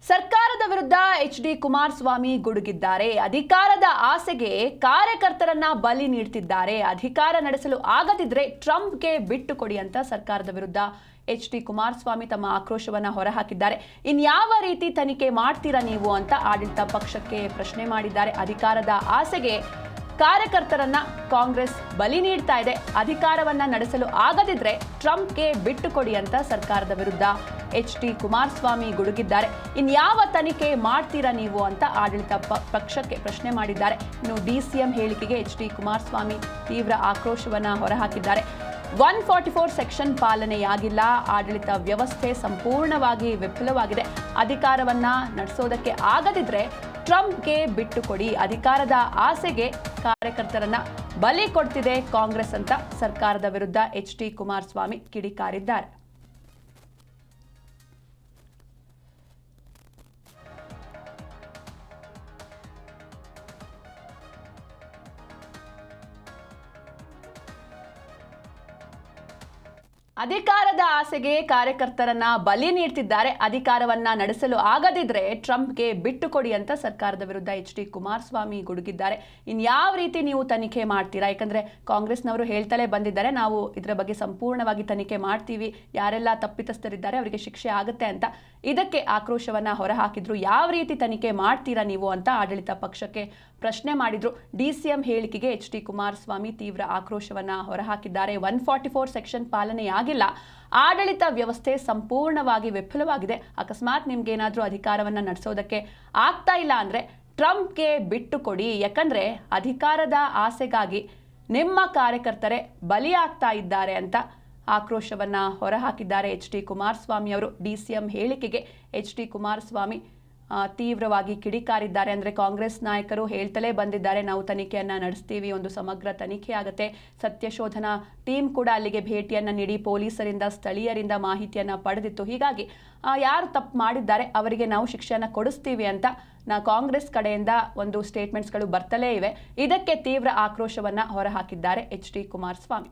ಸರ್ಕಾರದ ವಿರುದ್ಧ ಎಚ್.ಡಿ. ಕುಮಾರಸ್ವಾಮಿ ಗುಡುಗಿದ್ದಾರೆ. ಅಧಿಕಾರದ ಆಸೆಗೆ ಕಾರ್ಯಕರ್ತರನ್ನ ಬಲಿ ನೀಡ್ತಿದ್ದಾರೆ. ಅಧಿಕಾರ ನಡೆಸಲು ಆಗದಿದ್ರೆ ಟ್ರಂಪ್ಗೆ ಬಿಟ್ಟು ಕೊಡಿ ಅಂತ ಸರ್ಕಾರದ ವಿರುದ್ಧ ಎಚ್.ಡಿ. ಕುಮಾರಸ್ವಾಮಿ ತಮ್ಮ ಆಕ್ರೋಶವನ್ನ ಹೊರಹಾಕಿದ್ದಾರೆ. ಇನ್ಯಾವ ರೀತಿ ತನಿಖೆ ಮಾಡ್ತೀರಾ ನೀವು ಅಂತ ಆಡಳಿತ ಪಕ್ಷಕ್ಕೆ ಪ್ರಶ್ನೆ ಮಾಡಿದ್ದಾರೆ. ಅಧಿಕಾರದ ಆಸೆಗೆ ಕಾರ್ಯಕರ್ತರನ್ನ ಕಾಂಗ್ರೆಸ್ ಬಲಿ ನೀಡ್ತಾ ಇದೆ. ಅಧಿಕಾರವನ್ನ ನಡೆಸಲು ಆಗದಿದ್ರೆ ಟ್ರಂಪ್ಗೆ ಬಿಟ್ಟು ಕೊಡಿ ಅಂತ ಸರ್ಕಾರದ ವಿರುದ್ಧ ಎಚ್.ಡಿ. ಕುಮಾರಸ್ವಾಮಿ ಗುಡುಗಿದ್ದಾರೆ. ಇನ್ಯಾವ ತನಿಖೆ ಮಾಡ್ತೀರಾ ನೀವು ಅಂತ ಆಡಳಿತ ಪಕ್ಷಕ್ಕೆ ಪ್ರಶ್ನೆ ಮಾಡಿದ್ದಾರೆ. ಇನ್ನು ಡಿಸಿಎಂ ಹೇಳಿಕೆಗೆ ಎಚ್.ಡಿ. ಕುಮಾರಸ್ವಾಮಿ ತೀವ್ರ ಆಕ್ರೋಶವನ್ನ ಹೊರಹಾಕಿದ್ದಾರೆ. 144 ಸೆಕ್ಷನ್ ಪಾಲನೆಯಾಗಿಲ್ಲ. ಆಡಳಿತ ವ್ಯವಸ್ಥೆ ಸಂಪೂರ್ಣವಾಗಿ ವಿಫಲವಾಗಿದೆ. ಅಧಿಕಾರವನ್ನ ನಡೆಸೋದಕ್ಕೆ ಆಗದಿದ್ರೆ ಟ್ರಂಪ್ಗೆ ಬಿಟ್ಟು ಕೊಡಿ. ಅಧಿಕಾರದ ಆಸೆಗೆ ಕಾರ್ಯಕರ್ತರನ್ನ ಬಲಿ ಕೊಡ್ತಿದೆ ಕಾಂಗ್ರೆಸ್ ಅಂತ ಸರ್ಕಾರದ ವಿರುದ್ಧ ಎಚ್.ಡಿ. ಕುಮಾರಸ್ವಾಮಿ ಕಿಡಿಕಾರಿದ್ದಾರೆ. ಅಧಿಕಾರದ ಆಸೆಗೆ ಕಾರ್ಯಕರ್ತರನ್ನ ಬಲಿ ನೀಡ್ತಿದ್ದಾರೆ. ಅಧಿಕಾರವನ್ನ ನಡೆಸಲು ಆಗದಿದ್ರೆ ಟ್ರಂಪ್ಗೆ ಬಿಟ್ಟು ಕೊಡಿ ಅಂತ ಸರ್ಕಾರದ ವಿರುದ್ಧ ಎಚ್.ಡಿ. ಕುಮಾರಸ್ವಾಮಿ ಗುಡುಗಿದ್ದಾರೆ. ಇನ್ಯಾವ ರೀತಿ ನೀವು ತನಿಖೆ ಮಾಡ್ತೀರಾ? ಯಾಕಂದ್ರೆ ಕಾಂಗ್ರೆಸ್ನವರು ಹೇಳ್ತಲೇ ಬಂದಿದ್ದಾರೆ, ನಾವು ಇದರ ಬಗ್ಗೆ ಸಂಪೂರ್ಣವಾಗಿ ತನಿಖೆ ಮಾಡ್ತೀವಿ, ಯಾರೆಲ್ಲ ತಪ್ಪಿತಸ್ಥರಿದ್ದಾರೆ ಅವರಿಗೆ ಶಿಕ್ಷೆ ಆಗುತ್ತೆ ಅಂತ. ಇದಕ್ಕೆ ಆಕ್ರೋಶವನ್ನ ಹೊರಹಾಕಿದ್ರು. ಯಾವ ರೀತಿ ತನಿಖೆ ಮಾಡ್ತೀರಾ ನೀವು ಅಂತ ಆಡಳಿತ ಪಕ್ಷಕ್ಕೆ ಪ್ರಶ್ನೆ ಮಾಡಿದ್ರು. ಡಿಸಿಎಂ ಹೇಳಿಕೆಗೆ ಎಚ್.ಡಿ. ಕುಮಾರಸ್ವಾಮಿ ತೀವ್ರ ಆಕ್ರೋಶವನ್ನ ಹೊರಹಾಕಿದ್ದಾರೆ. 144 ಸೆಕ್ಷನ್ ಪಾಲನೆಯಾಗಿಲ್ಲ. ಆಡಳಿತ ವ್ಯವಸ್ಥೆ ಸಂಪೂರ್ಣವಾಗಿ ವಿಫಲವಾಗಿದೆ. ಅಕಸ್ಮಾತ್ ನಿಮ್ಗೇನಾದ್ರೂ ಅಧಿಕಾರವನ್ನ ನಡೆಸೋದಕ್ಕೆ ಆಗ್ತಾ ಇಲ್ಲ ಅಂದ್ರೆ ಟ್ರಂಪ್ಗೆ ಬಿಟ್ಟು ಕೊಡಿ. ಯಾಕಂದ್ರೆ ಅಧಿಕಾರದ ಆಸೆಗಾಗಿ ನಿಮ್ಮ ಕಾರ್ಯಕರ್ತರೇ ಬಲಿಯಾಗ್ತಾ ಇದ್ದಾರೆ ಅಂತ ಆಕ್ರೋಶವನ್ನ ಹೊರಹಾಕಿದ್ದಾರೆ ಎಚ್.ಡಿ. ಕುಮಾರಸ್ವಾಮಿ ಅವರು. ಡಿಸಿಎಂ ಹೇಳಿಕೆಗೆ ಎಚ್.ಡಿ. ಕುಮಾರಸ್ವಾಮಿ ತೀವ್ರವಾಗಿ ಕಿಡಿಕಾರಿದ್ದಾರೆ. ಅಂದರೆ ಕಾಂಗ್ರೆಸ್ ನಾಯಕರು ಹೇಳ್ತಲೇ ಬಂದಿದ್ದಾರೆ, ನಾವು ತನಿಖೆಯನ್ನ ನಡೆಸ್ತೀವಿ, ಒಂದು ಸಮಗ್ರ ತನಿಖೆ ಆಗುತ್ತೆ. ಸತ್ಯಶೋಧನಾ ಟೀಮ್ ಕೂಡ ಅಲ್ಲಿಗೆ ಭೇಟಿಯನ್ನ ನೀಡಿ ಪೊಲೀಸರಿಂದ ಸ್ಥಳೀಯರಿಂದ ಮಾಹಿತಿಯನ್ನ ಪಡೆದಿತ್ತು. ಹೀಗಾಗಿ ಯಾರು ತಪ್ಪು ಮಾಡಿದ್ದಾರೆ ಅವರಿಗೆ ನಾವು ಶಿಕ್ಷೆಯನ್ನ ಕೊಡಿಸ್ತೀವಿ ಅಂತ ಕಾಂಗ್ರೆಸ್ ಕಡೆಯಿಂದ ಒಂದು ಸ್ಟೇಟ್ಮೆಂಟ್ಸ್ಗಳು ಬರ್ತಲೇ ಇವೆ. ಇದಕ್ಕೆ ತೀವ್ರ ಆಕ್ರೋಶವನ್ನ ಹೊರಹಾಕಿದ್ದಾರೆ ಎಚ್.ಡಿ. ಕುಮಾರಸ್ವಾಮಿ.